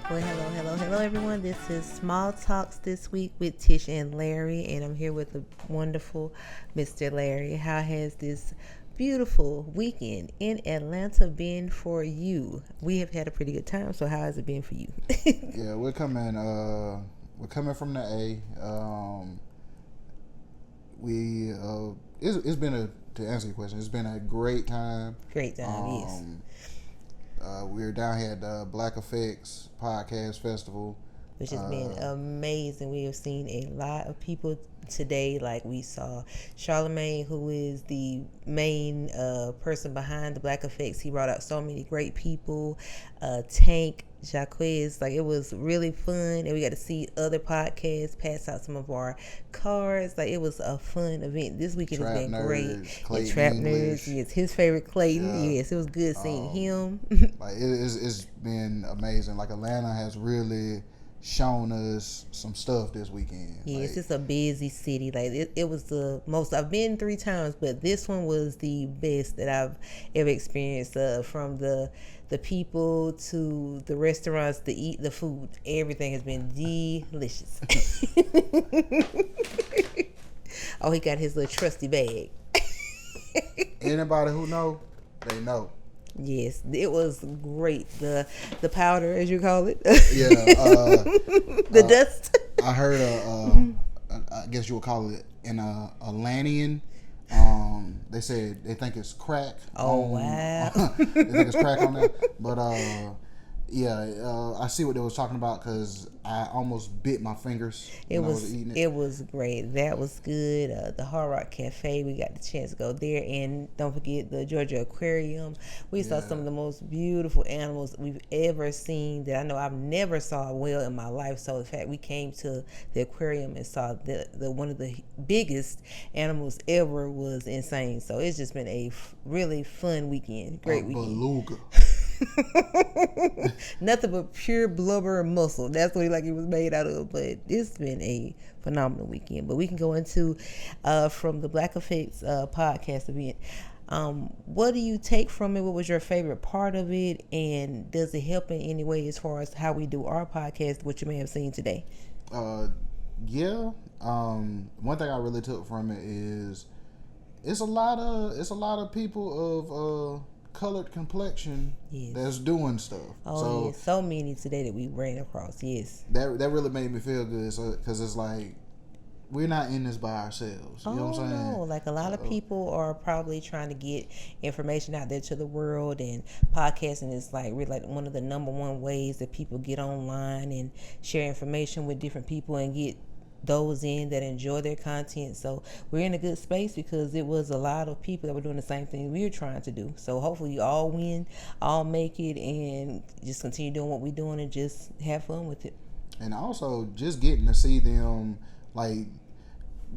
Well, hello, everyone. This is Small Talks this week with Tish and Larry, and I'm here with the wonderful Mr. Larry. How has this beautiful weekend in Atlanta been for you? We have had a pretty good time, so how has it been for you? Yeah, we're coming. We're coming from the A. It's been to answer your question. It's been a great time. Great time, yes. We were down here at the Black Effects Podcast Festival, Which has been amazing. We have seen a lot of people today. Like we saw Charlemagne, who is the main person behind the Black Effects. He brought out so many great people. Tank, Jaquez, like it was really fun, and we got to see other podcasts, pass out some of our cards. Like it was a fun event. This weekend has been great. And Trap Nerds, yes, his favorite Clayton. Yeah. Yes, it was good seeing him. Like it's been amazing. Like Atlanta has really shown us some stuff this weekend. Yes, it's a busy city. Like it was the most. I've been 3 times, but this one was the best that I've ever experienced. From the people to the restaurants, to eat the food, everything has been delicious. Oh, he got his little trusty bag. Anybody who know, they know. Yes, it was great. The powder, as you call it. Yeah. The dust. I heard I guess you would call it an Atlantean. They said they think it's crack. Oh, wow. They think it's crack on that. But I see what they was talking about because I almost bit my fingers when I was eating it. It was great. That was good. The Hard Rock Cafe, we got the chance to go there, and don't forget the Georgia Aquarium. We saw some of the most beautiful animals we've ever seen. That I know I've never saw a whale in my life. So in fact, we came to the aquarium and saw the one of the biggest animals ever. Was insane. So it's just been a really fun weekend. Great weekend. Beluga. Nothing but pure blubber and muscle. That's what it was made out of. But it's been a phenomenal weekend. But we can go into from the Black Effects podcast event. What do you take from it? What was your favorite part of it? And does it help in any way as far as how we do our podcast, what you may have seen today? Yeah. One thing I really took from it is it's a lot of people of colored complexion that's doing stuff. Oh, yes, so many today that we ran across. Yes, that really made me feel good. So because it's like we're not in this by ourselves. You know what I'm saying? No, like a lot of people are probably trying to get information out there to the world, and podcasting is like really like one of the number one ways that people get online and share information with different people and get those in that enjoy their content. So we're in a good space because it was a lot of people that were doing the same thing we were trying to do. So hopefully you all win, all make it, and just continue doing what we're doing and just have fun with it. And also just getting to see them, like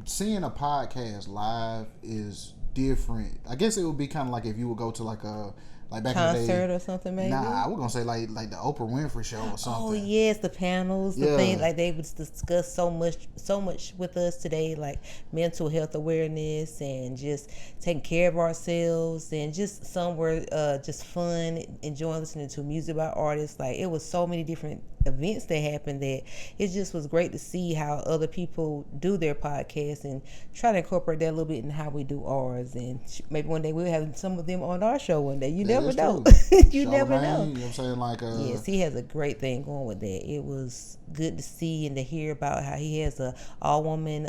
seeing a podcast live is different. I guess it would be kind of like if you would go to like a back concert in the day, or something, maybe. Nah, we're gonna say like the Oprah Winfrey show or something. Oh yes, the panels, the thing, like they would discuss so much with us today, like mental health awareness and just taking care of ourselves, and just some were just fun, enjoying listening to music by artists. Like it was so many different events that happened that it just was great to see how other people do their podcasts and try to incorporate that a little bit in how we do ours. And maybe one day we'll have some of them on our show one day. You never know. You never know. You know what I'm saying? Like yes, he has a great thing going with that. It was good to see and to hear about how he has a all-woman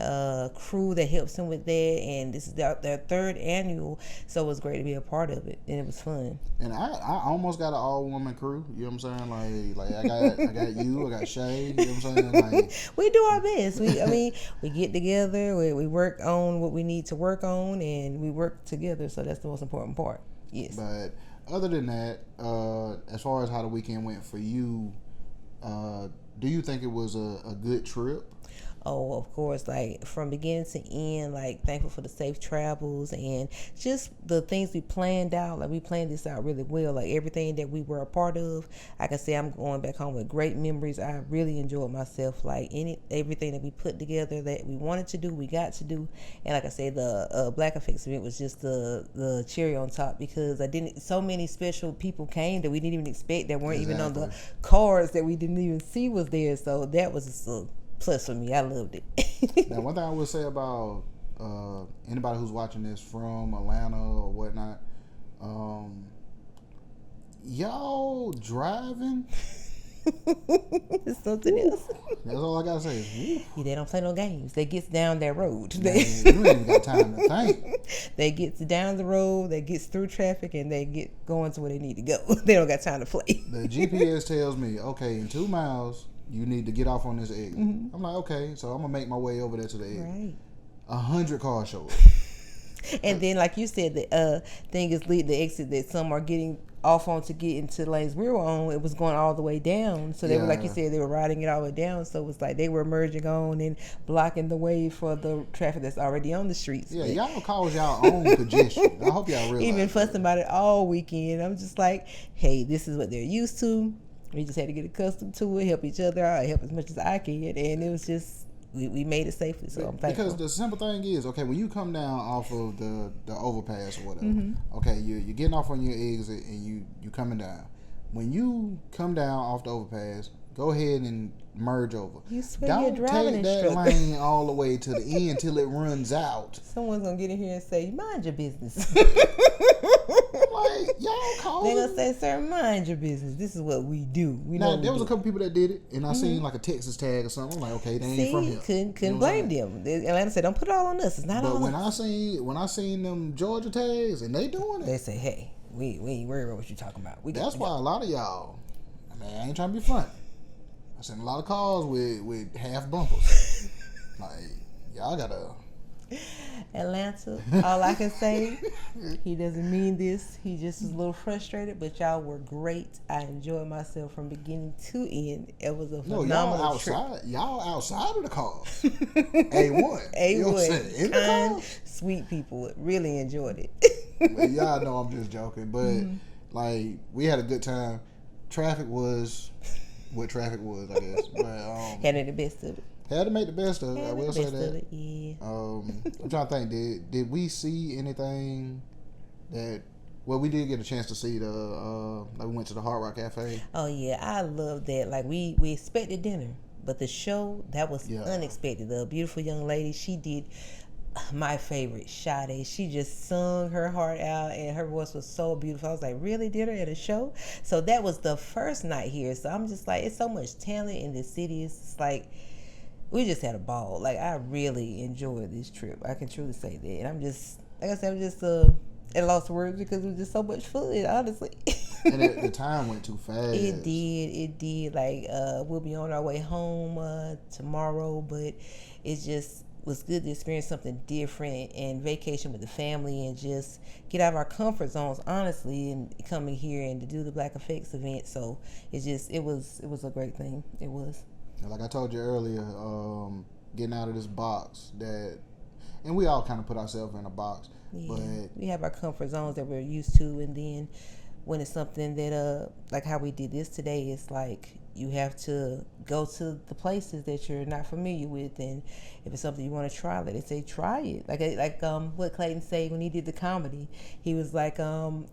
crew that helps him with that, and this is their 3rd annual, so it was great to be a part of it, and it was fun. And I almost got an all-woman crew. You know what I'm saying? Like I got you, I got Shay. You know what I'm saying? Like we do our best. We get together, we work on what we need to work on, and we work together. So that's the most important part. Yes. But other than that, as far as how the weekend went for you, do you think it was a good trip? Oh, of course, like from beginning to end, like thankful for the safe travels and just the things we planned out. Like we planned this out really well. Like everything that we were a part of, I can say I'm going back home with great memories. I really enjoyed myself. Like everything that we put together that we wanted to do, we got to do. And like I said, the Black Effects event was just the cherry on top because so many special people came that we didn't even expect that weren't even on the cards that we didn't even see was there. So that was just a plus for me. I loved it. Now, one thing I will say about anybody who's watching this from Atlanta or whatnot, y'all driving. It's something else. That's all I gotta say. Is, yeah, they don't play no games. They get down that road. Man, you ain't even got time to think. They get down the road, they get through traffic, and they get going to where they need to go. They don't got time to play. The GPS tells me, okay, in 2 miles, you need to get off on this exit. I'm like, okay, so I'm gonna make my way over there to the exit. Right. 100 cars show up. And then, like you said, the thing is the exit that some are getting off on to get into the lanes we were on. It was going all the way down, so they were, like you said, they were riding it all the way down. So it was like they were merging on and blocking the way for the traffic that's already on the streets. Yeah, y'all cause y'all own congestion. I hope y'all realize. Even fussing about it all weekend. I'm just like, hey, this is what they're used to. We just had to get accustomed to it, help each other out, help as much as I can, and it was just we made it safely. So I'm thankful. Because the simple thing is, okay, when you come down off of the overpass or whatever, okay, you're getting off on your exit and you coming down. When you come down off the overpass, go ahead and merge over. You swear Don't you're driving take that lane all the way to the end till it runs out. Someone's gonna get in here and say, "Mind your business." Like, y'all call They're gonna say, "Sir, mind your business. This is what we do." Now there was a couple people that did it, and I seen like a Texas tag or something. I'm like, okay, they ain't from here. Couldn't blame them. Atlanta said, "Don't put it all on us. It's not all." But when I seen them Georgia tags and they doing it, they say, "Hey, we ain't worried about what you talking about." That's why a lot of y'all, I mean, I ain't trying to be funny. I seen a lot of cars with half bumpers. Like, y'all gotta. Atlanta, all I can say, he doesn't mean this. He just is a little frustrated, but y'all were great. I enjoyed myself from beginning to end. It was a phenomenal trip. Y'all outside of the cars. A1. A1. You know what I'm saying? In the cars. Sweet people. Really enjoyed it. Well, y'all know I'm just joking, but like, we had a good time. Traffic was what traffic was, I guess. But had the best of it. Had to make the best of it. I will say that. Yeah. I'm trying to think. Did we see anything that? Well, we did get a chance to see the. Like we went to the Hard Rock Cafe. Oh yeah, I love that. Like we expected dinner, but the show that was unexpected. The beautiful young lady, she did my favorite, Sade. She just sung her heart out, and her voice was so beautiful. I was like, really, dinner at a show? So that was the first night here. So I'm just like, it's so much talent in this city. It's like. We just had a ball. Like, I really enjoyed this trip. I can truly say that. And I'm just, like I said, I'm just at a loss of words because it was just so much fun, honestly. And the time went too fast. It did. Like, we'll be on our way home tomorrow, but it just was good to experience something different and vacation with the family and just get out of our comfort zones, honestly, and coming here and to do the Black Effects event. So it was a great thing. It was. Like I told you earlier, getting out of this box and we all kind of put ourselves in a box. Yeah, but we have our comfort zones that we're used to, and then when it's something that, like how we did this today, it's like you have to go to the places that you're not familiar with, and if it's something you want to try, like they say, try it. Like what Clayton said when he did the comedy, he was like,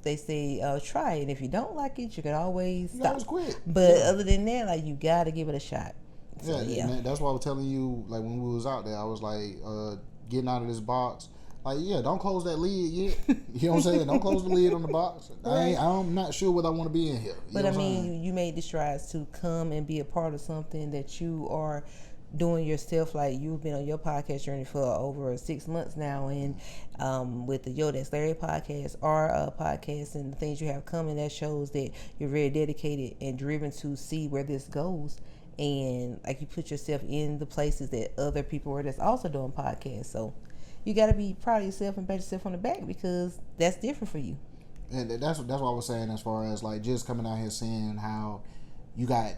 they say, try it. And if you don't like it, you can always stop. Quit. But other than that, like you got to give it a shot. So, and that's why I was telling you, like when we was out there, I was like, getting out of this box. Like, don't close that lid yet. You know what I'm saying? Don't close the lid on the box. Right. I'm not sure whether I want to be in here. But I mean, you made the strides to come and be a part of something that you are doing yourself. Like you've been on your podcast journey for over 6 months now, and with the Georgia Larry podcast, our podcast, and the things you have coming, that shows that you're very dedicated and driven to see where this goes. And like you put yourself in the places that other people are that's also doing podcasts. So you got to be proud of yourself and pat yourself on the back because that's different for you. And that's what I was saying as far as like just coming out here seeing how you got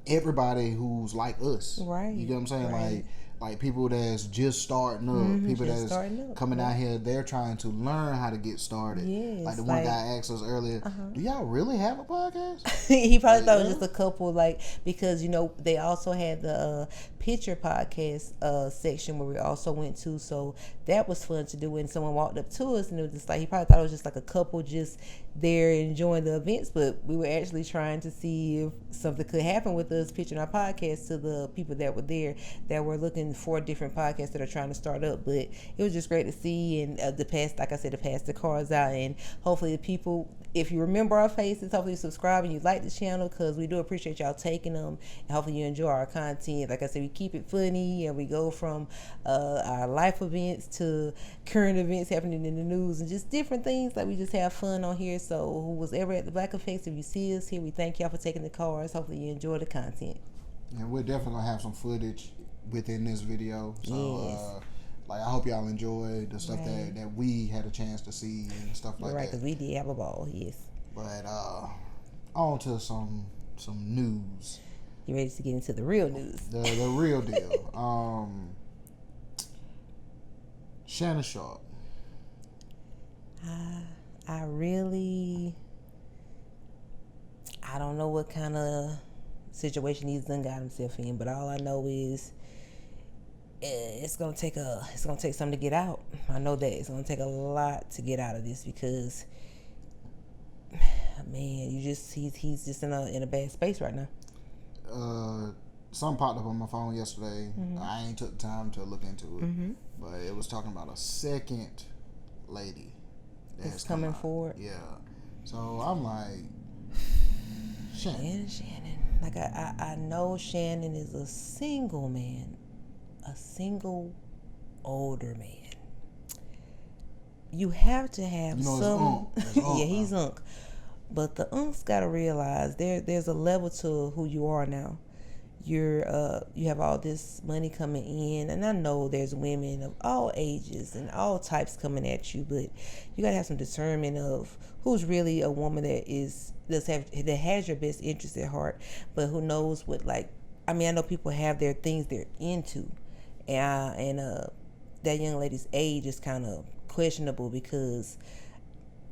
everybody who's like us. Right. You get what I'm saying? Right. Like people that's just starting up, people just that's coming out here, they're trying to learn how to get started. Yes, like the one guy asked us earlier, do y'all really have a podcast? He probably thought it was just a couple, like, because, you know, they also had the picture podcast section where we also went to, so that was fun to do when someone walked up to us, and it was just like, he probably thought it was just like a couple just there enjoying the events, but we were actually trying to see if something could happen with us pitching our podcast to the people that were there that were looking for different podcasts that are trying to start up. But it was just great to see, and like I said, to pass the cards out, and hopefully the people, if you remember our faces, hopefully you subscribe and you like the channel, because we do appreciate y'all taking them, and hopefully you enjoy our content. Like I said, we keep it funny, and we go from our life events to current events happening in the news and just different things. Like, we just have fun on here. So who was ever at the Black Effects, if you see us here, we thank y'all for taking the cards. Hopefully you enjoy the content. And we're definitely gonna have some footage within this video. So yes. Like, I hope y'all enjoy the stuff that we had a chance to see and stuff like that. Right, because we did have a ball, yes. But on to some news. You ready to get into the real news? The real deal. Shannon Sharpe. I don't know what kind of situation he's done got himself in, but all I know is it's gonna take something to get out. I know that it's gonna take a lot to get out of this, because man, he's just in a bad space right now. Something popped up on my phone yesterday. I ain't took the time to look into it, but it was talking about a second lady that's coming forward. Yeah, so I'm like, Shannon. Like, I know Shannon is a single man, a single older man. You have to have some. Yeah, he's unk. But the unks gotta realize there's a level to who you are now. You have all this money coming in, and I know there's women of all ages and all types coming at you, but you gotta have some discernment of who's really a woman that has your best interest at heart, but who knows what, like, I mean, I know people have their things they're into, and that young lady's age is kind of questionable, because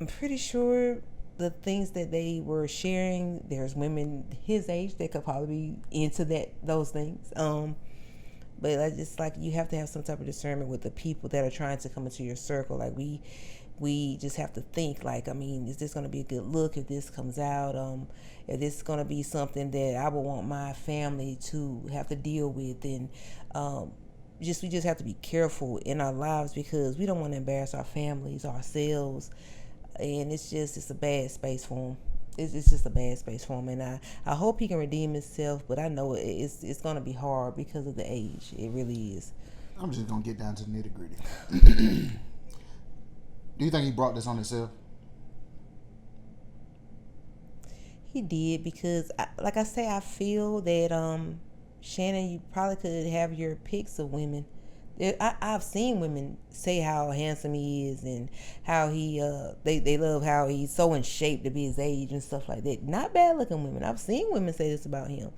I'm pretty sure the things that they were sharing, there's women his age that could probably be into those things. But I just, like, you have to have some type of discernment with the people that are trying to come into your circle. Like, we just have to think, like, I mean, is this going to be a good look if this comes out? If this is going to be something that I would want my family to have to deal with, and we just have to be careful in our lives, because we don't want to embarrass our families, ourselves. And it's a bad space for him. It's just a bad space for him, and I hope he can redeem himself, but I know it's going to be hard because of the age. It really is. I'm just going to get down to the nitty-gritty. Do you think he brought this on himself? He did, because, like I say, I feel that Shannon, you probably could have your picks of women. I've seen women say how handsome he is, and how they love how he's so in shape to be his age and stuff like that. Not bad looking women. I've seen women say this about him,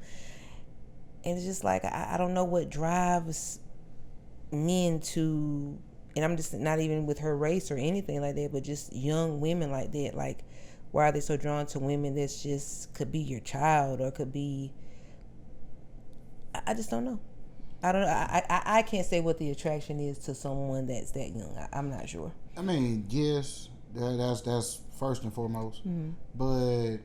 and it's just like, I don't know what drives men to, and I'm just not even with her race or anything like that, but just young women like that. Like, why are they so drawn to women that's just could be your child, or could be, I just don't know. I don't know. I can't say what the attraction is to someone that's that young. I'm not sure. I mean, yes, that's first and foremost. But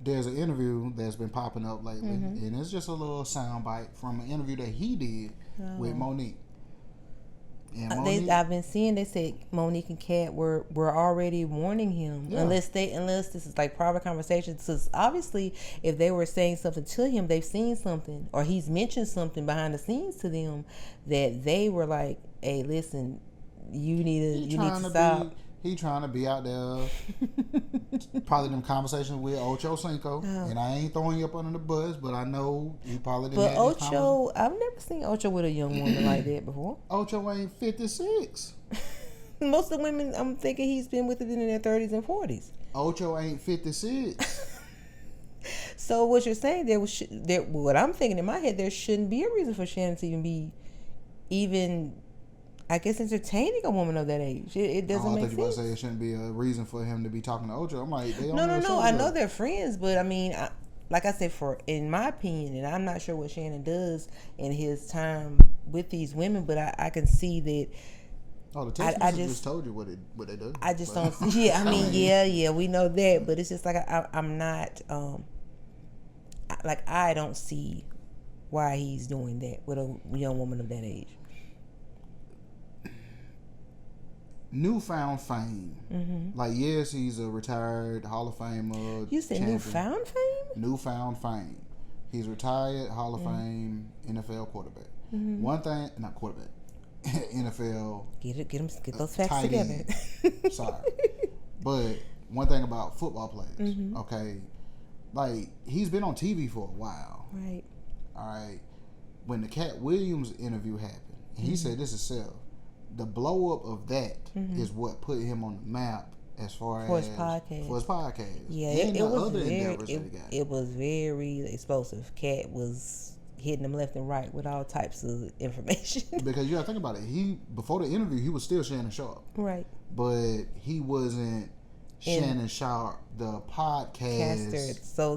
there's an interview that's been popping up lately, and it's just a little sound bite from an interview that he did with Monique. I've been seeing, they said Monique and Kat were already warning him, unless this is like private conversations. Because obviously, if they were saying something to him, they've seen something, or he's mentioned something behind the scenes to them that they were like, "Hey, listen, you need to stop." He trying to be out there, probably them conversations with Ocho Cinco, and I ain't throwing you up under the bus, but I know he probably didn't. But Ocho, I've never seen Ocho with a young woman like that before. Ocho ain't 56. Most of the women I'm thinking he's been with it in their 30s and 40s. Ocho ain't 56. So what you're saying what I'm thinking in my head, there shouldn't be a reason for Shannon to even I guess entertaining a woman of that age. It doesn't make sense. I thought you were about to say it shouldn't be a reason for him to be talking to Ocho. I'm like, no. I know they're friends, but I mean, like I said, in my opinion, and I'm not sure what Shannon does in his time with these women, but I can see that. Oh, the text message just told you what they do. I just don't. Yeah, I mean, yeah, we know that, but it's just like I'm not. Like I don't see why he's doing that with a young woman of that age. Newfound fame. Mm-hmm. Like, yes, he's a retired Hall of Famer. You said champion. Newfound fame? Newfound fame. He's retired Hall of Fame NFL quarterback. Mm-hmm. One thing, not quarterback, NFL. Get those facts together. Sorry. But one thing about football players, okay, like, he's been on TV for a while. Right. All right. When the Cat Williams interview happened, he said this himself. The blow up of that is what put him on the map as far for as his podcast. For his podcast. Yeah, it was very explosive. Cat was hitting him left and right with all types of information. Because you gotta think about it. Before the interview, he was still Shannon Sharpe. Right. But he wasn't Shannon Sharpe, the podcast. So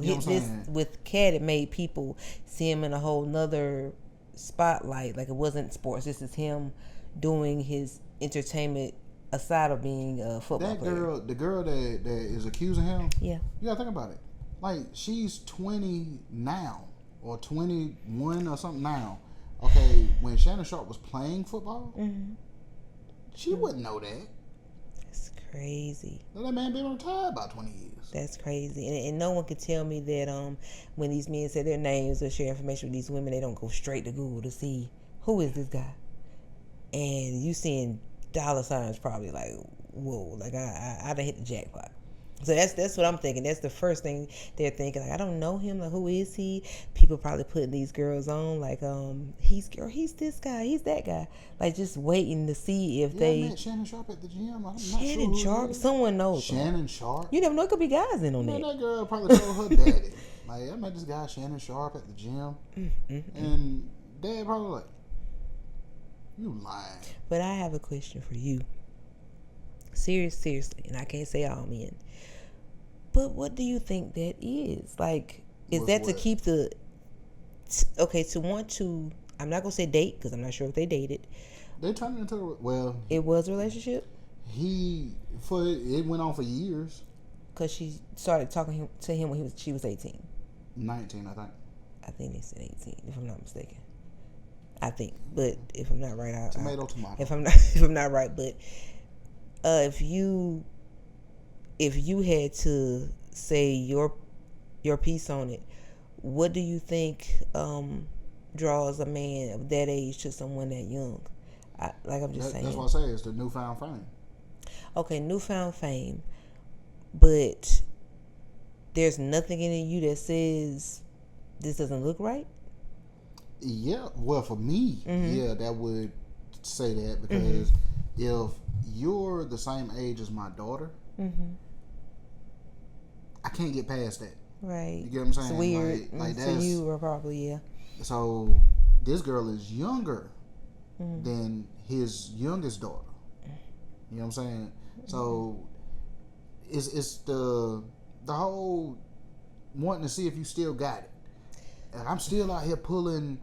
with Cat, it made people see him in a whole nother spotlight. Like, it wasn't sports. This is him doing his entertainment aside of being a football player. The girl that is accusing him, yeah, you gotta think about it. Like, she's 20 now, or 21 or something now. Okay, when Shannon Sharpe was playing football, she wouldn't know that. That's crazy. That man been retired about 20 years. That's crazy, and no one can tell me that when these men say their names or share information with these women, they don't go straight to Google to see who is this guy. And you seeing dollar signs, probably like, whoa, like I done hit the jackpot. So that's what I'm thinking. That's the first thing they're thinking. Like, I don't know him. Like, who is he? People probably putting these girls on. Like, he's this guy. He's that guy. Like, just waiting to see if they. I met Shannon Sharpe at the gym. I'm Shannon not sure Sharpe. Someone knows. Shannon Sharpe. You never know. It could be guys in on that. That girl probably told her daddy. Like, I met this guy Shannon Sharpe at the gym, and dad probably like, you lying. But I have a question for you. Seriously, and I can't say all men. But what do you think that is? Like, is that to keep to want to, I'm not going to say date, because I'm not sure if they dated. They turned into, it was a relationship? It went on for years. Because she started talking to him when she was 18. 19, I think. I think they said 18, if I'm not mistaken. I think, but if I'm not right, tomato. If I'm not right, but if you had to say your piece on it, what do you think draws a man of that age to someone that young? Saying. That's what I say. It's the newfound fame. Okay, newfound fame, but there's nothing in you that says this doesn't look right. Yeah, well, for me, yeah, that would say that, because if you're the same age as my daughter, I can't get past that. Right. You get what I'm saying? It's weird. Like to you, or probably, yeah. So this girl is younger than his youngest daughter. You know what I'm saying? So it's the whole wanting to see if you still got it. And I'm still out here pulling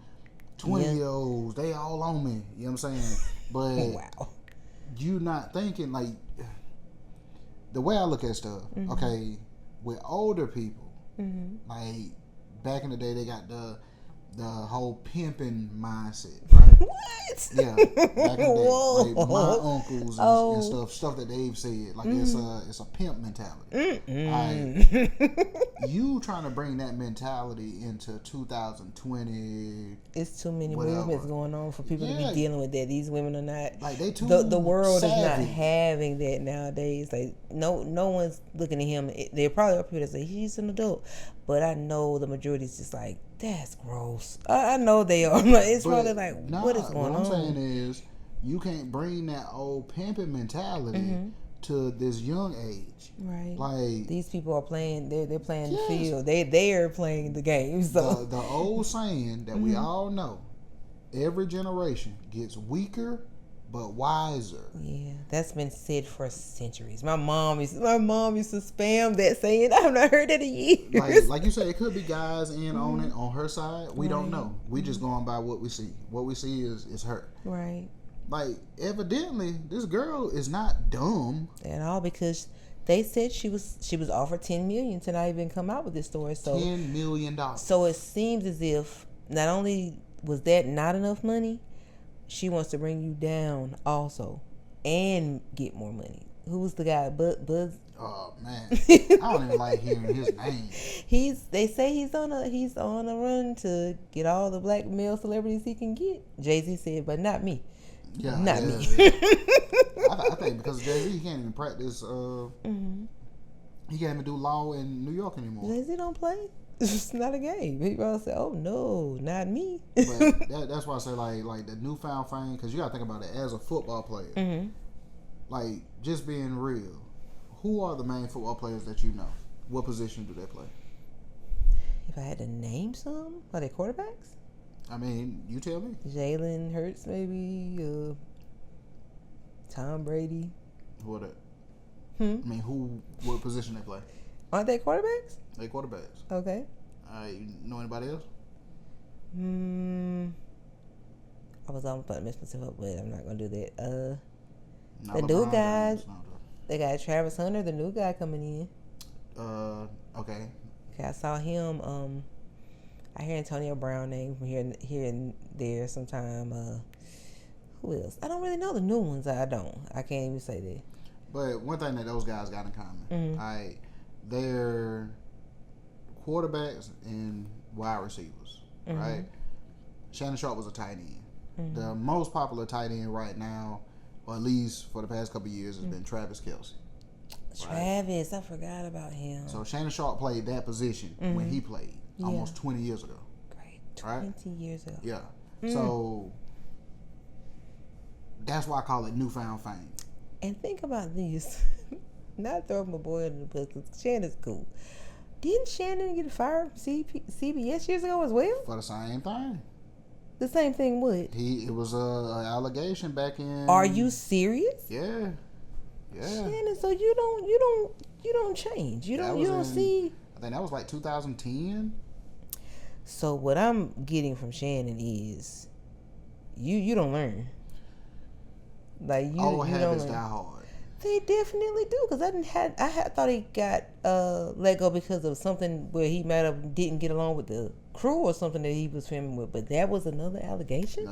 20-year-olds. They all on me. You know what I'm saying? But wow. You not thinking, like, the way I look at stuff, okay, with older people, like, back in the day, they got the whole pimping mindset, right? What? Yeah, back in the day, like my uncles and stuff that they've said, like it's a pimp mentality. You trying to bring that mentality into 2020? It's too many movements going on for people to be dealing with that. These women are not like they too. The world savvy. Is not having that nowadays. Like no one's looking at him. There probably are people that say he's an adult, but I know the majority is just like, that's gross. I know they are. It's probably like, what is going on? What I'm saying is, you can't bring that old pimping mentality to this young age. Right. Like, these people are playing. They're playing yes, the field. They're playing the game. So the old saying that we all know: every generation gets weaker but wiser. Yeah, that's been said for centuries. My mom used to spam that saying. I've not heard that in years. Like you said, it could be guys in on it on her side. We don't know. We just going by what we see. What we see is her. Right. Like, evidently, this girl is not dumb at all, because they said she was offered $10 million to not even come out with this story. So $10 million. So it seems as if not only was that not enough money, she wants to bring you down also and get more money. Who was the guy? Buzz? Oh man, I don't even like hearing his name. They say he's on a run to get all the black male celebrities he can get. Jay-Z said, but not me. Yeah, not me. Yeah. I think because Jay-Z, he can't even practice. He can't even do law in New York anymore. Jay-Z don't play. It's not a game. People all say, "Oh no, not me." But that's why I say like the newfound fame, because you gotta think about it as a football player. Mm-hmm. Like, just being real, who are the main football players that you know? What position do they play? If I had to name some, are they quarterbacks? I mean, you tell me. Jalen Hurts, maybe. Tom Brady. Who are they? I mean, what position they play? Aren't they quarterbacks? They quarterbacks. Okay. You know anybody else? I was almost about to mess myself up, but I'm not gonna do that. Not the LeBron new guy, James, they got Travis Hunter, the new guy coming in. Okay. I saw him. I hear Antonio Brown name from here and there sometime. Who else? I don't really know the new ones. I can't even say that. But one thing that those guys got in common, they're quarterbacks and wide receivers, right? Shannon Sharpe was a tight end. The most popular tight end right now, or at least for the past couple of years, has been Travis Kelce. Travis, I forgot about him. So Shannon Sharpe played that position when he played almost 20 years ago. Great, 20 years ago. Yeah. So that's why I call it newfound fame. And think about this. Not throwing my boy under the bus, because Shannon's cool. Didn't Shannon get fired from CBS years ago as well? For the same thing. The same thing what? It was a allegation back in. Are you serious? Yeah. Yeah. Shannon, so you don't change. You don't see. I think that was like 2010. So what I'm getting from Shannon is you don't learn. Like you habits don't die hard. They definitely do, because I thought he got let go because of something where he might have didn't get along with the crew or something that he was filming with, but that was another allegation.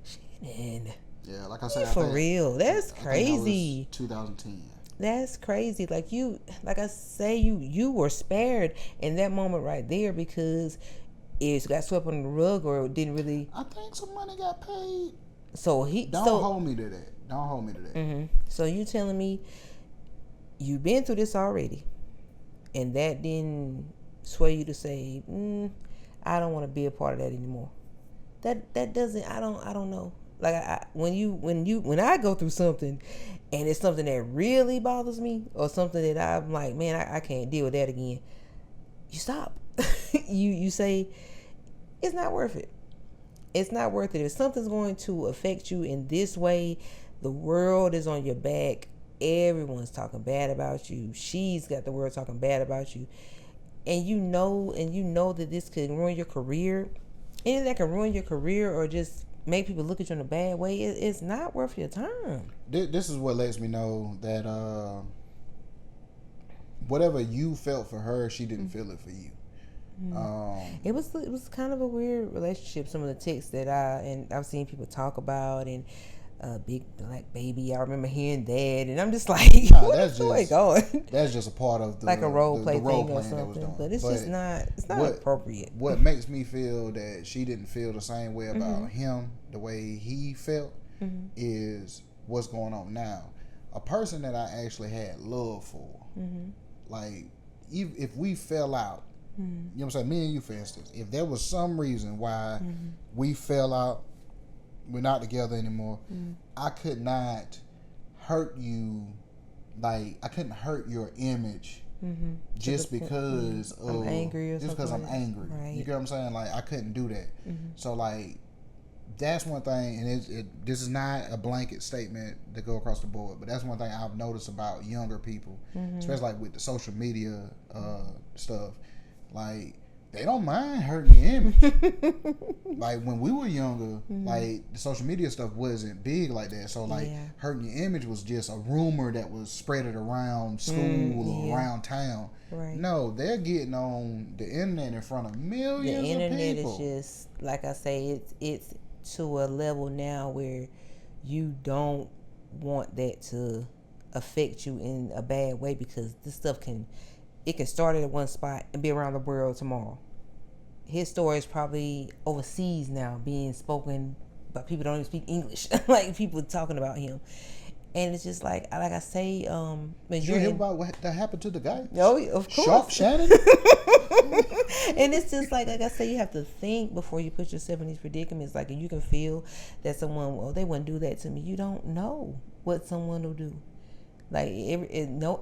Shannon. Yeah, like I said, for real, that's crazy. That was 2010. That's crazy. Like I say, you were spared in that moment right there, because it got swept under the rug, or it didn't really. I think some money got paid. So don't hold me to that. Don't hold me to that. Mm-hmm. So you telling me you've been through this already, and that didn't sway you to say, I don't want to be a part of that anymore. That doesn't. I don't know. Like when I go through something, and it's something that really bothers me, or something that I'm like, man, I can't deal with that again. You stop. you say it's not worth it. It's not worth it. If something's going to affect you in this way, the world is on your back. Everyone's talking bad about you. She's got the world talking bad about you. And you know that this could ruin your career. Anything that can ruin your career or just make people look at you in a bad way, it's not worth your time. This is what lets me know that whatever you felt for her, she didn't feel it for you. It was kind of a weird relationship. Some of the texts that I've seen people talk about, and big black baby. I remember hearing that, and I'm just like, what's going on? That's just a part of like a role play thing or something. But it's not appropriate. What makes me feel that she didn't feel the same way about him, the way he felt, is what's going on now. A person that I actually had love for, like if we fell out. You know what I'm saying? Me and you, for instance, if there was some reason why we fell out, we're not together anymore, I could not hurt you like I couldn't hurt your image just because I'm angry or just because I'm angry. Right. You get what I'm saying? Like I couldn't do that. So like that's one thing, and this is not a blanket statement to go across the board, but that's one thing I've noticed about younger people, especially like with the social media stuff. Like they don't mind hurting your image. Like when we were younger, like the social media stuff wasn't big like that. So like hurting your image was just a rumor that was spreaded around school or around town. Right. No, they're getting on the internet in front of millions of people. The internet is just, like I say, it's to a level now where you don't want that to affect you in a bad way, because this stuff can start at one spot and be around the world tomorrow. His story is probably overseas now being spoken, but people don't even speak English. Like people talking about him. And it's just like I say, did you hear about what that happened to the guy? Oh, of course. Sharpe Shannon? And it's just like I say, you have to think before you put yourself in these predicaments. Like, you can feel that someone, well, they wouldn't do that to me. You don't know what someone will do. Like,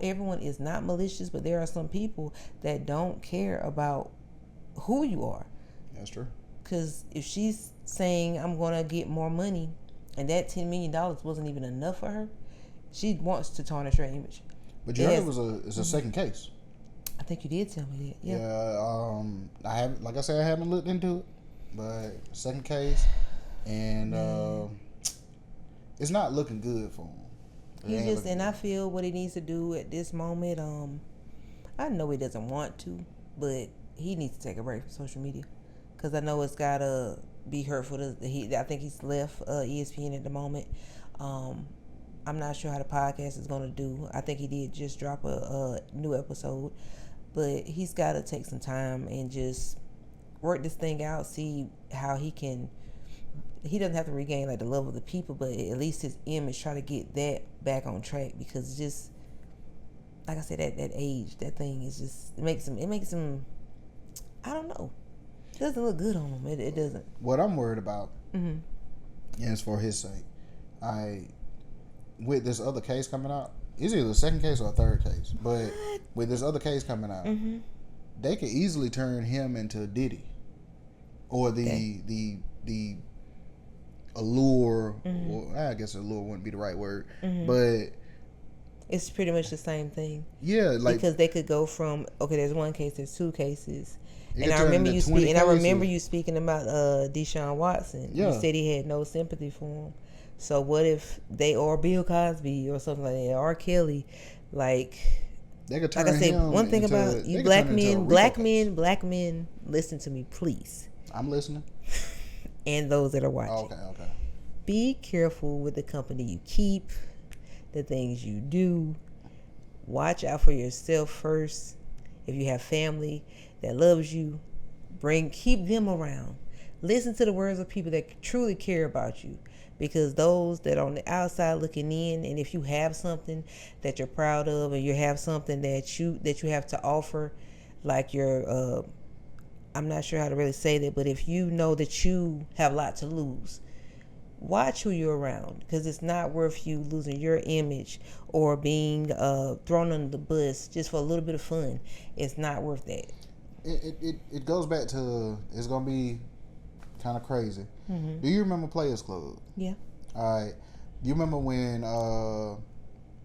everyone is not malicious, but there are some people that don't care about who you are. That's true. Because if she's saying, I'm going to get more money, and that $10 million wasn't even enough for her, she wants to tarnish her image. But you heard it was a second case. I think you did tell me that. Yeah. I have, like I said, I haven't looked into it, but second case, and it's not looking good for him. And I feel what he needs to do at this moment. I know he doesn't want to, but he needs to take a break from social media, because I know it's gotta be hurtful. I think he's left ESPN at the moment. I'm not sure how the podcast is gonna do. I think he did just drop a new episode, but he's got to take some time and just work this thing out. See how he can. He doesn't have to regain like the love of the people, but at least his image. Try to get that back on track, because just like I said, that age, that thing is just it makes him. I don't know. It doesn't look good on him. It doesn't. What I'm worried about, and it's for his sake. With this other case coming out, it's either a second case or a third case. But with this other case coming out, they could easily turn him into Diddy, or the allure. Well, I guess allure wouldn't be the right word, but it's pretty much the same thing. Yeah, like because they could go from there's one case, there's two cases. And I remember you speaking about Deshaun Watson. Yeah. You said he had no sympathy for him. So what if they are Bill Cosby or something like that, or Kelly? Like, they could turn like I said, him one thing into, about you black men, listen to me, please. I'm listening. And those that are watching. Okay. Be careful with the company you keep, the things you do. Watch out for yourself first. If you have family that loves you, keep them around. Listen to the words of people that truly care about you, because those that are on the outside looking in, and if you have something that you're proud of, and you have something that you have to offer, like your I'm not sure how to really say that, but if you know that you have a lot to lose, watch who you're around, because it's not worth you losing your image or being thrown under the bus just for a little bit of fun. It's not worth that. It goes back to, it's gonna be kind of crazy. Do you remember Players Club? Yeah. All right. You remember when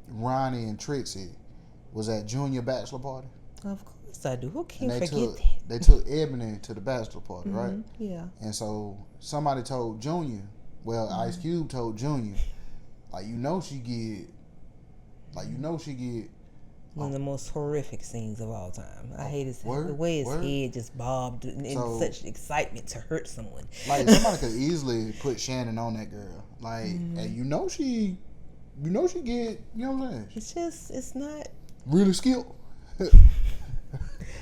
Ronnie and Trixie was at Junior bachelor party? Of course I do. Who can't forget that? They took Ebony to the bachelor party, right? Yeah. And so somebody told Junior, Ice Cube told Junior, she get one of the most horrific scenes of all time. I hate the way his head just bobbed in such excitement to hurt someone. Like, somebody could easily put Shannon on that girl. Like, and she get, you know what I'm saying? It's not really skilled.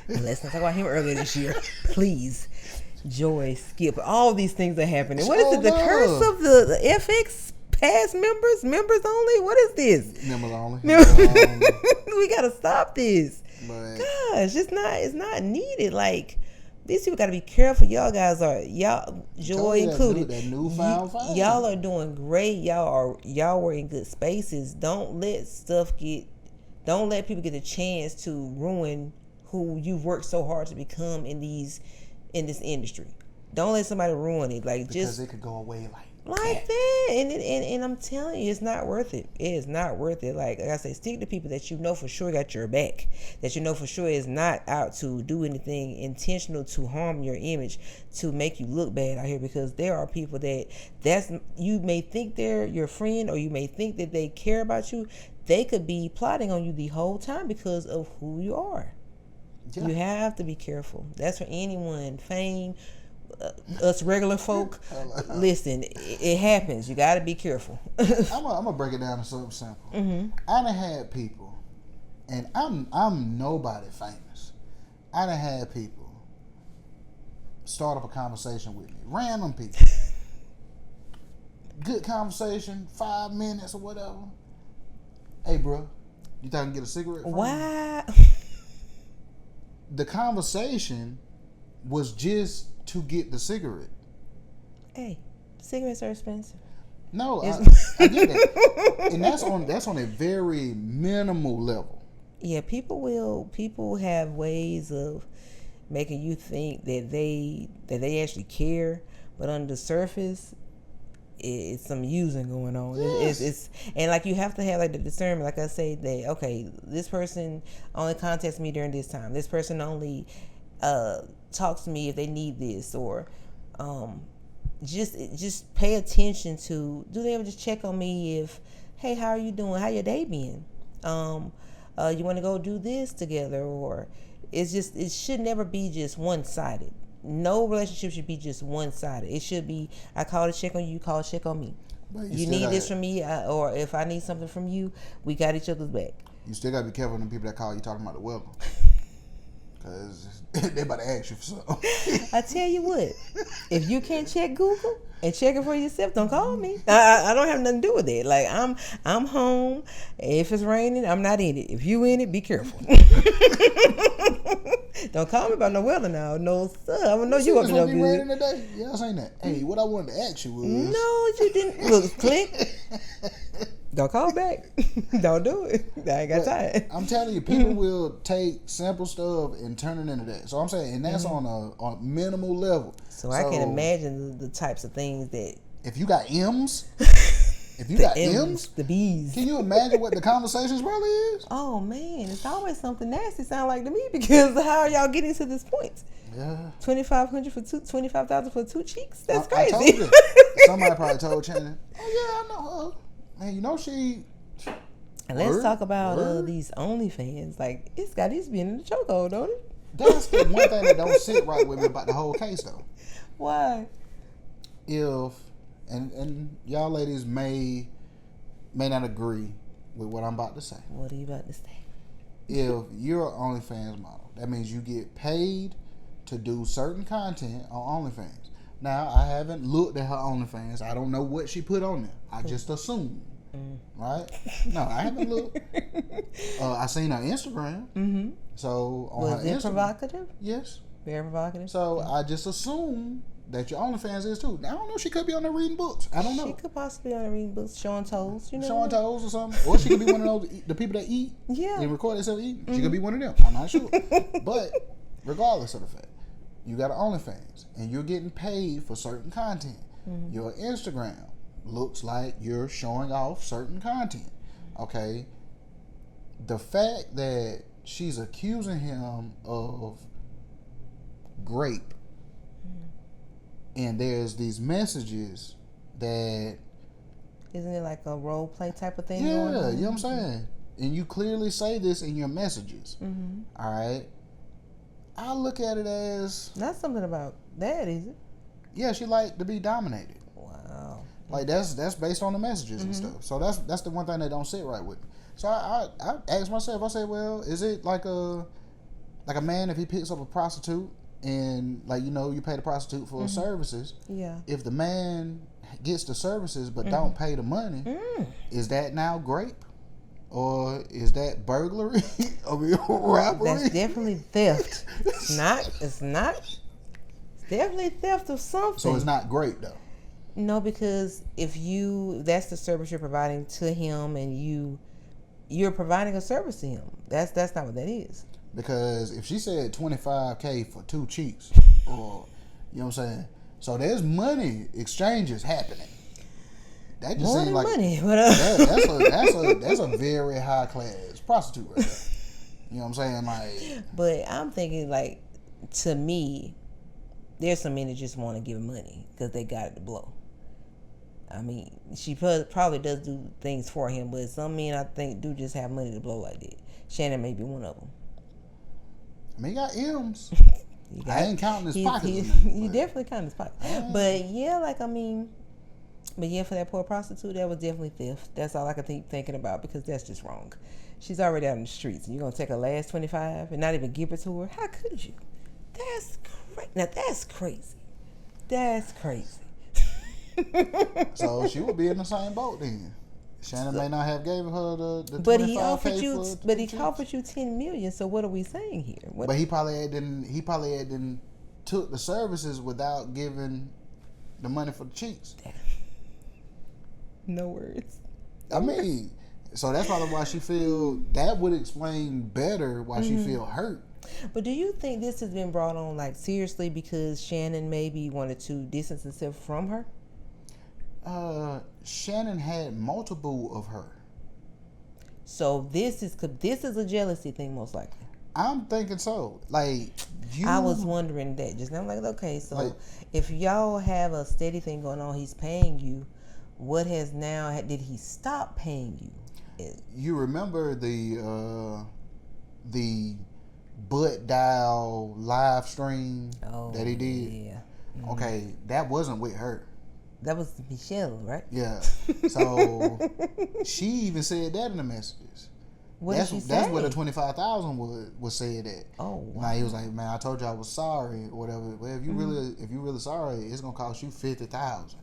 Let's not talk about him earlier this year, please. Joy, Skip, all these things are happening. What is it? The curse of the FX past members only? What is this? Members only. We gotta stop this. But, gosh, it's not needed. Like, these people gotta be careful. Y'all guys are Joy included. That newfound fire. Y'all are doing great. Y'all were in good spaces. Don't let stuff get Don't let people get a chance to ruin who you've worked so hard to become in this industry. Don't let somebody ruin it. Like, because it could go away like that. And I'm telling you, it's not worth it. It is not worth it. Like I say, stick to people that you know for sure got your back, that you know for sure is not out to do anything intentional to harm your image, to make you look bad out here. Because there are people that's you may think they're your friend, or you may think that they care about you. They could be plotting on you the whole time because of who you are. Yeah. You have to be careful. That's for anyone. Fame, us regular folk. Listen, it happens. You got to be careful. I'm gonna break it down to something simple. Mm-hmm. I done had people, and I'm nobody famous. I done had people start up a conversation with me. Random people. Good conversation, 5 minutes or whatever. Hey, bro, you think I can get a cigarette from Why? you? The conversation was just to get the cigarette. Hey, cigarettes are expensive. No, I get that, and that's on a very minimal level. Yeah, people have ways of making you think that they actually care, but on the surface, it's some using going on. Yes. It's and like you have to have like the discernment. Like I say, that okay, this person only contacts me during this time. This person only talks to me if they need this, or just pay attention to, do they ever just check on me if, hey, how are you doing? How your day been? You want to go do this together? Or it should never be just one-sided. No relationship should be just one-sided. It should be, I call to check on you, you call to check on me. You need this from me, or if I need something from you, we got each other's back. You still got to be careful with the people that call you talking about the weather. Because they about to ask you for something. I tell you what, if you can't check Google and check it for yourself, don't call me. I don't have nothing to do with it. Like, I'm home. If it's raining, I'm not in it. If you in it, be careful. Don't call me about no weather now. No, sir. I know you up to no good. Raining today? Yeah, I was saying that. Hey, what I wanted to ask you was... No, you didn't. Look, click. Don't call back. Don't do it. I ain't got time. I'm telling you, people will take simple stuff and turn it into that. So I'm saying, and that's on a minimal level. So I can imagine the types of things that... If you got M's... If you got M's, the B's. Can you imagine what the conversations probably is? Oh man, it's always something nasty sound like to me, because how are y'all getting to this point? Yeah. 2,500 for 25,000 for 2 cheeks? That's crazy. I told you. Somebody probably told Shannon, oh yeah, I know her. Man, you know she. And let's talk about these OnlyFans. Like, it's got these being in the chokehold, don't it? That's the one thing that don't sit right with me about the whole case though. Why? If And y'all ladies may not agree with what I'm about to say. What are you about to say? If you're an OnlyFans model, that means you get paid to do certain content on OnlyFans. Now, I haven't looked at her OnlyFans. I don't know what she put on there. I just assume. Right? No, I haven't looked. I seen her Instagram. Mm-hmm. So on Was her it Instagram, provocative? Yes. Very provocative. So I just assume that your OnlyFans is too. Now, I don't know. She could be on there reading books. I don't know. She could possibly be on there reading books, showing toes. You know, showing toes or something. Or she could be one of those the people that eat. Yeah. And record themselves eating. She could be one of them. I'm not sure. But regardless of the fact, you got an OnlyFans and you're getting paid for certain content. Mm-hmm. Your Instagram looks like you're showing off certain content. Okay. The fact that she's accusing him of rape, and there's these messages that... Isn't it like a role play type of thing? Yeah, going on? You know what I'm saying? And you clearly say this in your messages. Mm-hmm. All right? I look at it as... Not something about that, is it? Yeah, she like to be dominated. Wow. Like, that's based on the messages and stuff. So that's the one thing that don't sit right with me. So I asked myself, I said, well, is it like a man if he picks up a prostitute and, like, you know, you pay the prostitute for services. Yeah. If the man gets the services but don't pay the money, is that now grape? Or is that burglary? Or robbery? That's definitely theft. It's not. It's definitely theft of something. So it's not grape, though? No, because if that's the service you're providing to him, and you you're providing a service to him. That's not what that is. Because if she said $25K for 2 cheeks, or you know what I'm saying, so there's money exchanges happening. That just More seems than like money, that's a very high class prostitute right there. You know what I'm saying, like. But I'm thinking, like, to me, there's some men that just want to give money because they got it to blow. I mean, she probably does do things for him, but some men I think do just have money to blow like that. Shannon may be one of them. I mean, he got M's. I ain't counting his pockets. You definitely count his pockets. But yeah, like, I mean, but yeah, for that poor prostitute, that was definitely theft. That's all I could keep thinking about, because that's just wrong. She's already out in the streets, and you're gonna take her last 25 and not even give it to her? How could you? That's crazy. Now that's crazy. That's crazy. So she would be in the same boat then. Shannon may not have gave her the but 25K he offered you, for but he offered you $10 million. So what are we saying here? But he probably didn't took the services without giving the money for the cheeks. No words. I mean, so that's probably why she feel, that would explain better why she feel hurt. But do you think this has been brought on, like, seriously because Shannon maybe wanted to distance himself from her? Shannon had multiple of her. So this is a jealousy thing, most likely. I'm thinking so. Like, I was wondering that just now. I'm like, okay, so like, if y'all have a steady thing going on, he's paying you. What has now? Did he stop paying you? You remember the butt dial live stream that he did? Yeah. Mm-hmm. Okay, that wasn't with her. That was Michelle, right? Yeah. So she even said that in the messages. What that's, did she say? That's where the 25,000 was said at. Oh, wow. Now he was like, "Man, I told you I was sorry, or whatever. Well, if you really sorry, it's gonna cost you 50,000."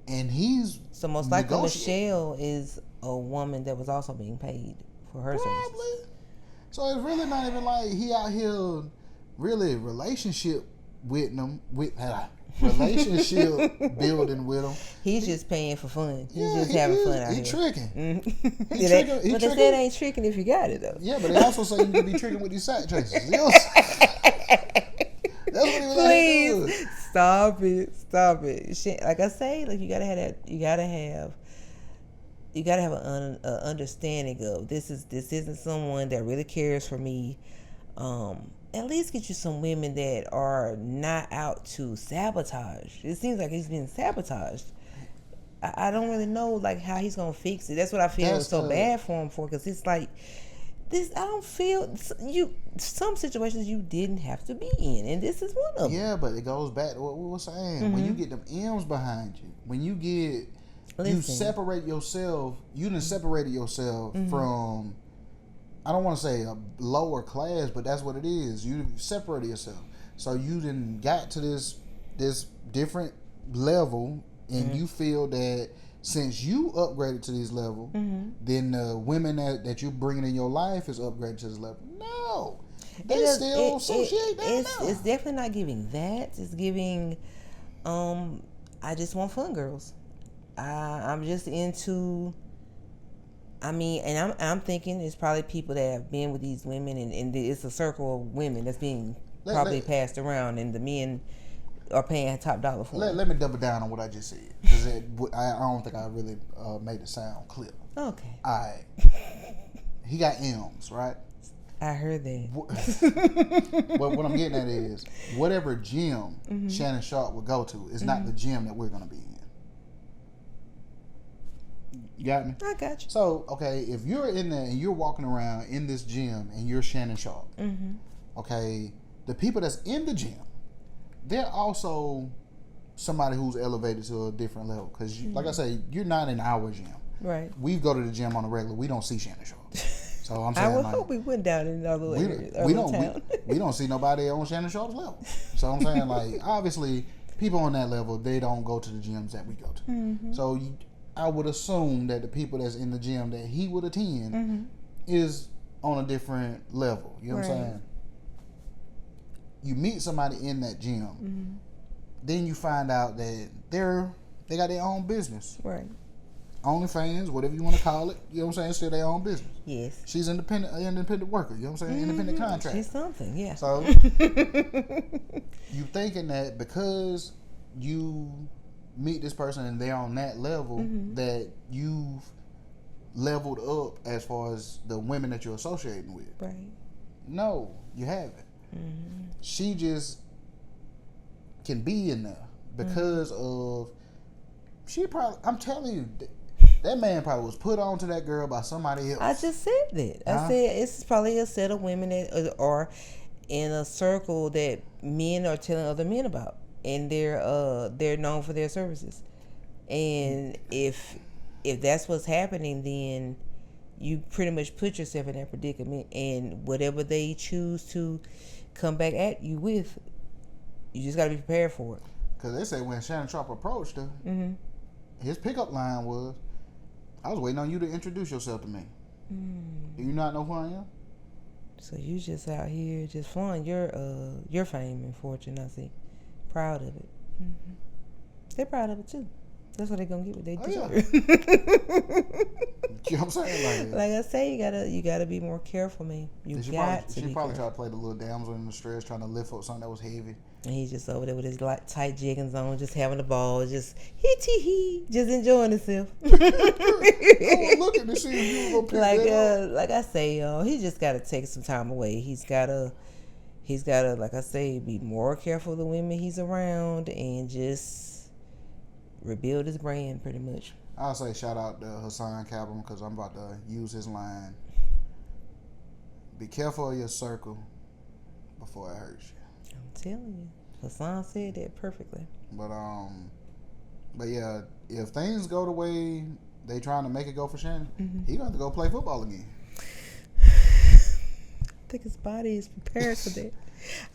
And he's so most likely Michelle is a woman that was also being paid for her services. So it's really not even like he out here really relationship building with him. He's just paying for fun. He's just having fun out here. He's tricking. But they said ain't tricking if you got it though. Yeah, but they also say you can be tricking with these side chases. You know what I'm saying? That's what he was Please like stop it. Like I say, like you gotta have that. You gotta have an understanding of this isn't someone that really cares for me. At least get you some women that are not out to sabotage. It seems like he's being sabotaged. I don't really know like how he's gonna fix it. That's what I feel so bad for him for, because it's like this. I don't feel some situations you didn't have to be in, and this is one of them. Yeah, but it goes back to what we were saying. When you get them M's behind you, when you get you separate yourself. You done separated yourself from, I don't want to say a lower class, but that's what it is. You separated yourself. So you done got to this different level, and you feel that since you upgraded to this level, then the women that you bringing in your life is upgraded to this level. No. They still associate that now. It's definitely not giving that. It's giving, I just want fun girls. I'm just into... I mean, and I'm thinking it's probably people that have been with these women, and it's a circle of women that's being probably passed around, and the men are paying top dollar for it. Let me double down on what I just said, because I don't think I really made it sound clear. Okay. All right. He got M's, right? I heard that. What I'm getting at is, whatever gym Shannon Sharpe would go to is not the gym that we're going to be in. You got me? I got you. So, okay, if you're in there and you're walking around in this gym and you're Shannon Sharpe, okay, the people that's in the gym, they're also somebody who's elevated to a different level. Because, like I say, you're not in our gym. Right. We go to the gym on a regular. We don't see Shannon Sharpe. So I'm saying, I would hope we went down in other areas. We don't see nobody on Shannon Sharpe's level. So I'm saying, like, obviously, people on that level, they don't go to the gyms that we go to. So I would assume that the people that's in the gym that he would attend is on a different level. You know what I'm saying? You meet somebody in that gym, then you find out that they got their own business. Right. OnlyFans, whatever you want to call it. You know what I'm saying? Still their own business. Yes. She's independent worker. You know what I'm saying? Independent contractor. She's something, yeah. So you thinking that because you meet this person and they're on that level that you've leveled up as far as the women that you're associating with. Right. No, you haven't. She just can be in there because of I'm telling you, that man probably was put on to that girl by somebody else. I just said that. I said it's probably a set of women that are in a circle that men are telling other men about, and they're known for their services. And if that's what's happening, then you pretty much put yourself in that predicament, and whatever they choose to come back at you with, you just got to be prepared for it. Because they say when Shannon Sharpe approached her, his pickup line was, I was waiting on you to introduce yourself to me. Do you not know who I am? So you just out here just flaunting your fame and fortune, I see. Proud of it. They're proud of it too. That's what they're gonna get what they deserve. You know what I'm saying? Like I say, you gotta be more careful, man. She probably tried to play the little damsel in distress, trying to lift up something that was heavy. And he's just over there with his tight jeggings on, just having a ball, just hee, just enjoying himself. Look at this, see if you gonna pick like I say, he just gotta take some time away. He's gotta, like I say, be more careful of the women he's around and just rebuild his brand, pretty much. I'll say shout out to Hassan Kabam because I'm about to use his line. Be careful of your circle before it hurts you. I'm telling you, Hassan said that perfectly. But yeah, if things go the way they trying to make it go for Shannon, he gonna have to go play football again. I think his body is prepared for that.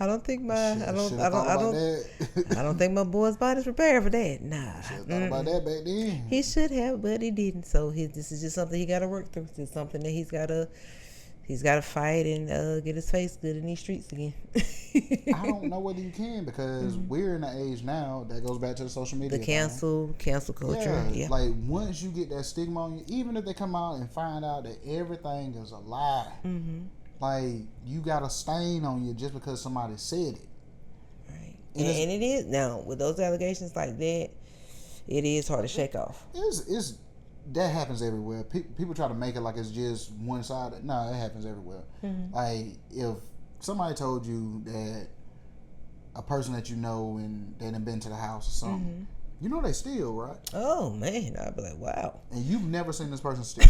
I don't think I don't think my boy's body's prepared for that. Nah. Should have thought about that back then. He should have, but he didn't. So this is just something he got to work through. It's something that he's got to fight and get his face good in these streets again. I don't know whether you can because we're in the age now that goes back to the social media. The cancel culture. Yeah. Like once you get that stigma on you, even if they come out and find out that everything is a lie. Like, you got a stain on you just because somebody said it. Right. And it is. Now, with those allegations like that, it is hard to shake off. That happens everywhere. People try to make it like it's just one side. No, it happens everywhere. Like, if somebody told you that a person that you know and they done been to the house or something, you know they steal, right? Oh, man. I'd be like, wow. And you've never seen this person steal.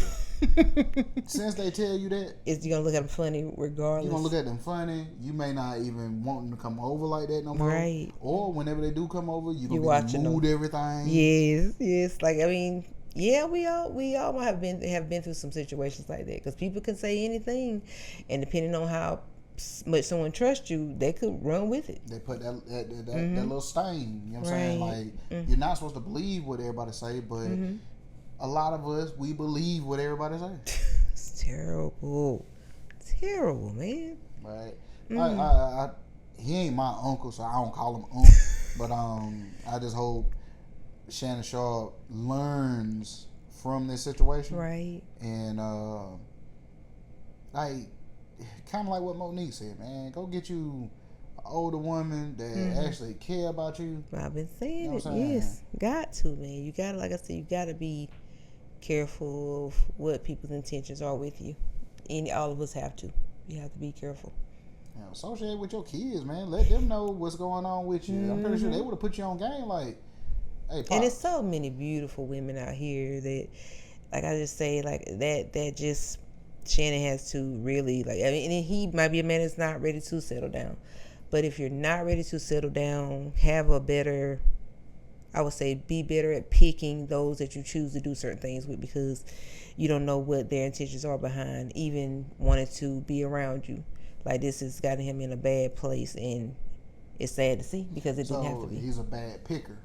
Since they tell you that, you're going to look at them funny regardless. You're going to look at them funny. You may not even want them to come over like that no more. Right. Or whenever they do come over, you're going to mood everything. Yes. Like, I mean, yeah, we all have been through some situations like that. Because people can say anything. And depending on how much someone trusts you, they could run with it. They put that little stain. You know what I'm saying? Like, you're not supposed to believe what everybody say, but a lot of us, we believe what everybody say. It's terrible, man. Right. He ain't my uncle, so I don't call him uncle. But I just hope Shannon Sharpe learns from this situation. Right. And kind of like what Monique said, man. Go get you an older woman that actually care about you. I've been saying it. Yes, got to, man. You gotta, like I said, you gotta be careful of what people's intentions are with you. All of us have to. You have to be careful. Yeah, associate with your kids, man. Let them know what's going on with you. I'm pretty sure they would have put you on game, like, hey, Pop. And there's so many beautiful women out here that, like I just say, like that just Shannon has to really, like, I mean, and he might be a man that's not ready to settle down. But if you're not ready to settle down, have a better, I would say, be better at picking those that you choose to do certain things with, because you don't know what their intentions are behind even wanting to be around you. Like, this has gotten him in a bad place, and it's sad to see because it didn't have to be. He's a bad picker.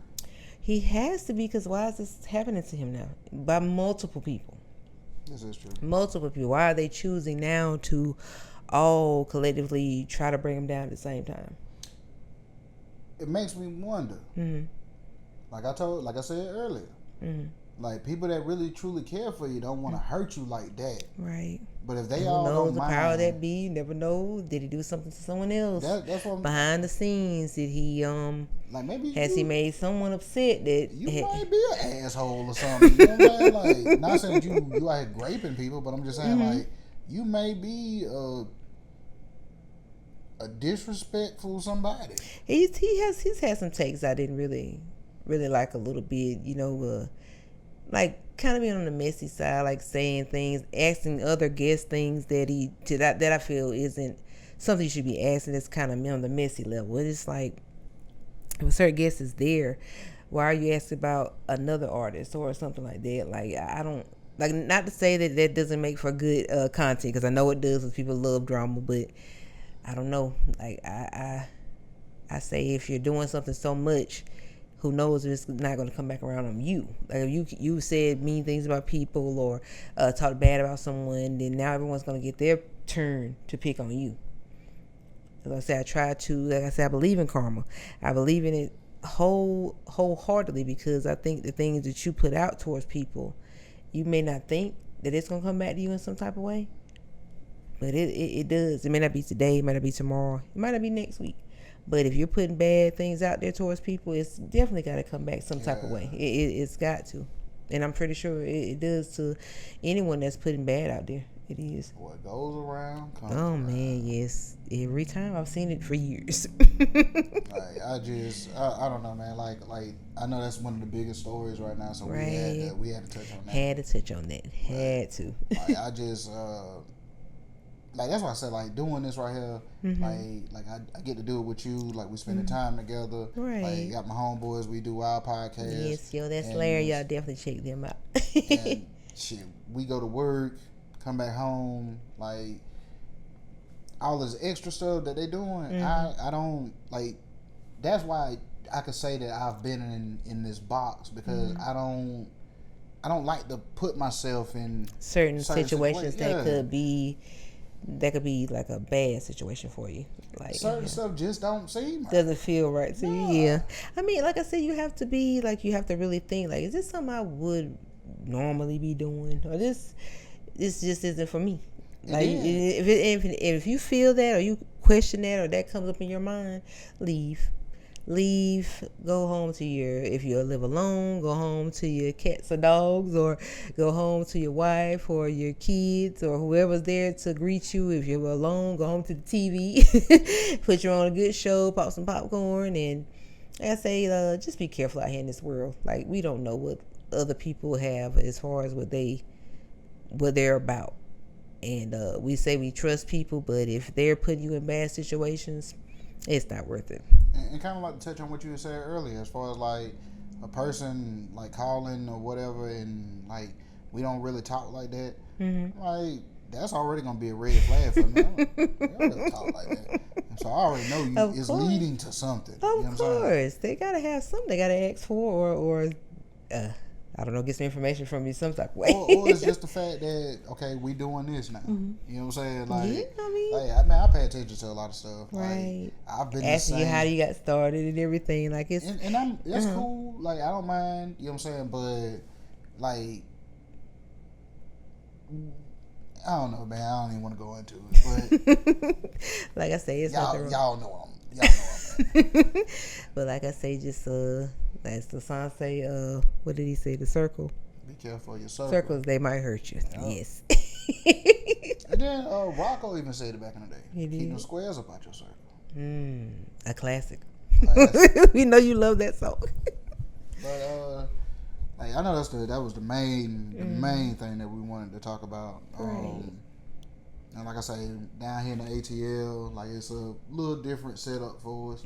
He has to be, because why is this happening to him now? By multiple people. This is true. Multiple people. Why are they choosing now to all collectively try to bring him down at the same time? It makes me wonder. Like I said earlier, Like, people that really truly care for you don't want to hurt you like that. Right. But if they all don't mind, the power that be, you never know. Did he do something to someone else? That's what behind the scenes. Did he like, maybe he made someone upset that you might be an asshole or something? You know what I'm saying? Like, not saying you out here graping people, but I'm just saying like you may be a disrespectful somebody. He's had some takes I didn't really like a little bit. You know, like kind of being on the messy side, like saying things, asking other guests things that I feel isn't something you should be asking. That's kind of on the messy level. It's like if a certain guest is there, why are you asking about another artist or something like that? Like, I don't like, not to say that doesn't make for good content, because I know it does, because people love drama, but I don't know. Like, I say if you're doing something so much, who knows if it's not going to come back around on you. Like, if you said mean things about people or talked bad about someone, then now everyone's going to get their turn to pick on you. Like I said, I believe in karma. I believe in it wholeheartedly, because I think the things that you put out towards people, you may not think that it's going to come back to you in some type of way, but it does. It may not be today, it might not be tomorrow, it might not be next week. But if you're putting bad things out there towards people, it's definitely got to come back some type of way. It's got to. And I'm pretty sure it does to anyone that's putting bad out there. It is. What goes around comes around. Man, yes. Every time. I've seen it for years. Like, I don't know, man. Like I know that's one of the biggest stories right now, so right. we had to touch on that. Had to touch on that. Had to. Like, I just like, that's why I said, like, doing this right here, like I get to do it with you. Like, we spend the time together. Right. Like, got my homeboys, we do our podcast. Yes, that's Larry. Y'all definitely check them out. And shit, we go to work, come back home, like, all this extra stuff that they doing, I don't, like, that's why I could say that I've been in this box, because I don't like to put myself in certain situations that could be like a bad situation for you. Like, certain stuff just don't seem right. Doesn't feel right to you. Yeah. I mean, like I said, you have to be like, you have to really think, like, is this something I would normally be doing, or this just isn't for me? Like, if you feel that, or you question that, or that comes up in your mind, leave. Go home to if you live alone, go home to your cats or dogs, or go home to your wife or your kids or whoever's there to greet you. If you're alone, go home to the TV, put you on a good show, pop some popcorn, and like I say, just be careful out here in this world. Like, we don't know what other people have as far as what they're about. And we say we trust people, but if they're putting you in bad situations, it's not worth it. And kind of like to touch on what you said earlier, as far as like a person like calling or whatever, and like we don't really talk like that. Like, that's already gonna be a red flag for me. We don't really talk like that. And so I already know it's leading to something. Of course, they gotta have something. They gotta ask for, or I don't know, get some information from you some type of way. Or it's just the fact that, okay, we doing this now. You know what I'm saying? Like, yeah, I pay attention to a lot of stuff. Right. Like, I've been asking you how you got started and everything. Like, it's that's cool. Like, I don't mind. You know what I'm saying? But like, I don't know, man. I don't even want to go into it. But like I say, it's y'all know I'm. But like I say, just as the song say, what did he say? The circle. Be careful of your circle. Circles, they might hurt you. Yep. Yes. And then Rocco even said it back in the day. Keep the squares about your circle. A classic. We know you love that song. But like, I know that was the main thing that we wanted to talk about. Right. And like I say, down here in the ATL, like, it's a little different setup for us.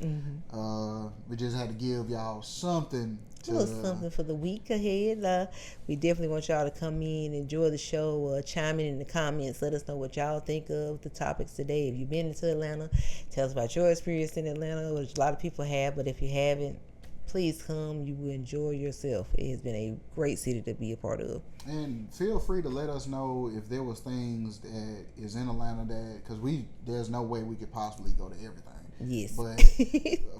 We just had to give y'all something. A little something for the week ahead. We definitely want y'all to come in, enjoy the show, chime in the comments. Let us know what y'all think of the topics today. If you've been into Atlanta, tell us about your experience in Atlanta, which a lot of people have. But if you haven't, please come. You will enjoy yourself. It has been a great city to be a part of. And feel free to let us know if there was things that is in Atlanta because there's no way we could possibly go to everything. Yes. But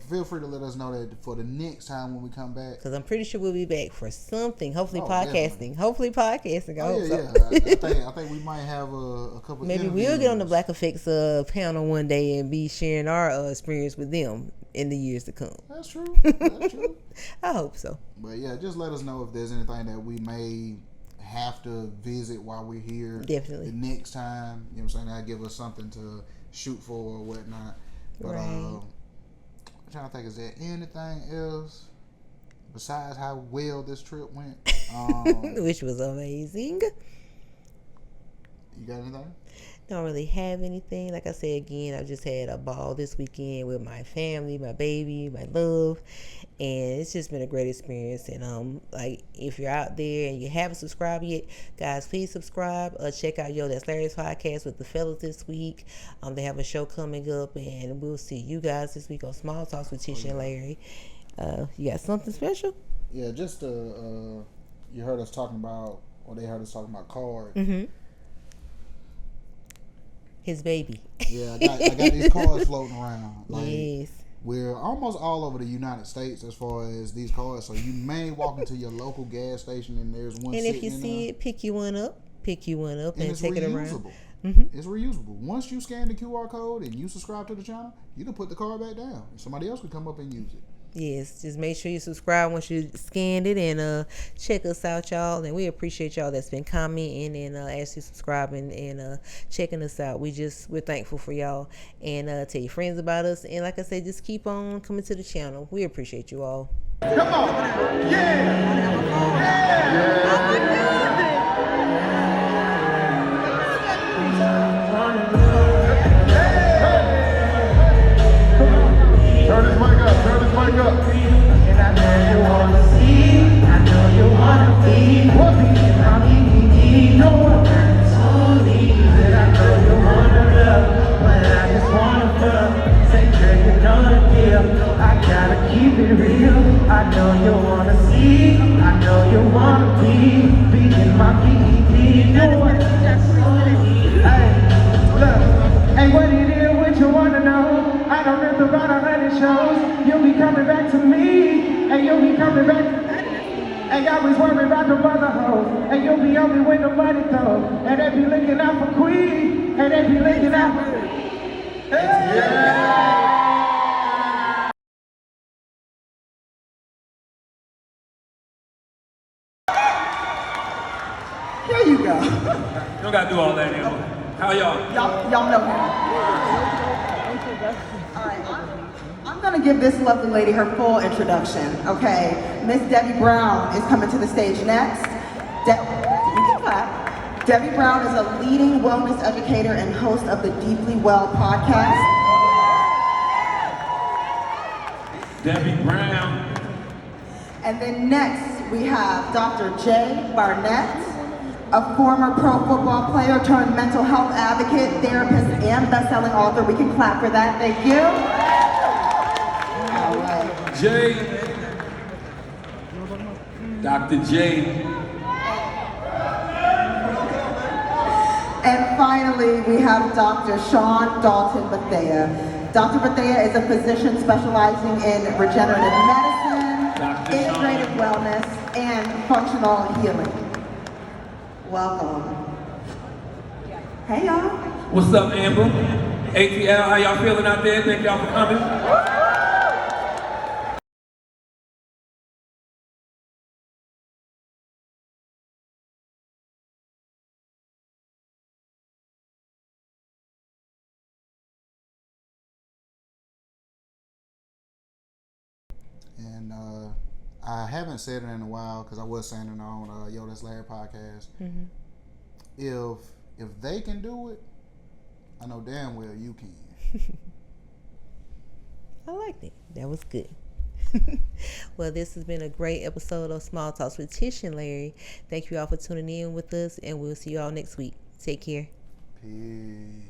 feel free to let us know that for the next time when we come back. Because I'm pretty sure we'll be back for something. Hopefully podcasting. Definitely. Hopefully podcasting. I hope so. I think we might have a couple. Maybe we'll get on the Black Effects panel one day and be sharing our experience with them in the years to come. That's true. That's true. I hope so. But yeah, just let us know if there's anything that we may have to visit while we're here. Definitely. The next time, you know what I'm saying? That'll give us something to shoot for or whatnot. But right. I'm trying to think, is there anything else besides how well this trip went? Which was amazing. You got anything? Don't really have anything. Like I said again, I just had a ball this weekend with my family, my baby, my love, and it's just been a great experience. And like if you're out there and you haven't subscribed yet, guys, please subscribe. Check out That's Larry's podcast with the fellas this week. They have a show coming up, and we'll see you guys this week on Small Talks with Tish and Larry. You got something special? Yeah, just you heard us talking about, or they heard us talking about cards. Mm-hmm. His baby. Yeah, I got these cards floating around. Like, yes. We're almost all over the United States as far as these cards. So you may walk into your local gas station and there's one. And if you see it, pick you one up and take it around. Mm-hmm. It's reusable. Once you scan the QR code and you subscribe to the channel, you can put the card back down. Somebody else can come up and use it. Yes, just make sure you subscribe once you scanned it, and check us out, y'all. And we appreciate y'all that's been commenting and actually subscribing and checking us out. We're thankful for y'all, and tell your friends about us. And like I said, just keep on coming to the channel. We appreciate you all. Come on, yeah. Turn this mic up, turn this mic up. And I know you wanna see, I know you wanna be. What be no one slowly. And I know you wanna love, but I just wanna fuck. Say, girl, you know the deal. I gotta keep it real. I know you wanna see, I know you wanna be in my PED. No one slowly. Hey, look, hey, what it is, what you wanna know? I don't rip about 100 shows. You'll be coming back to me, and you'll be coming back. And y'all always worried about the brother hoes, and you'll be on me when the money throws. And they be looking out for Queen, and they be looking out for. Yeah. There you go. You don't gotta do all that anymore. How y'all? Y'all know him. All right, I'm gonna give this lovely lady her full introduction, okay? Miss Debbie Brown is coming to the stage next. You can clap. Debbie Brown is a leading wellness educator and host of the Deeply Well podcast. Debbie Brown. And then next we have Dr. Jay Barnett, a former pro football player turned mental health advocate, therapist, and best-selling author. We can clap for that. Thank you. All right. Jay. Dr. J. And finally, we have Dr. Sean Dalton Bethea. Dr. Bethea is a physician specializing in regenerative medicine, integrative wellness, and functional healing. Welcome. Hey, y'all. What's up, Amber? ATL, how y'all feeling out there? Thank y'all for coming. And I haven't said it in a while because I was saying it on That's Larry podcast. Mm-hmm. If they can do it, I know damn well you can. I liked it. That was good. Well, this has been a great episode of Small Talks with Tish and Larry. Thank you all for tuning in with us, and we'll see you all next week. Take care. Peace.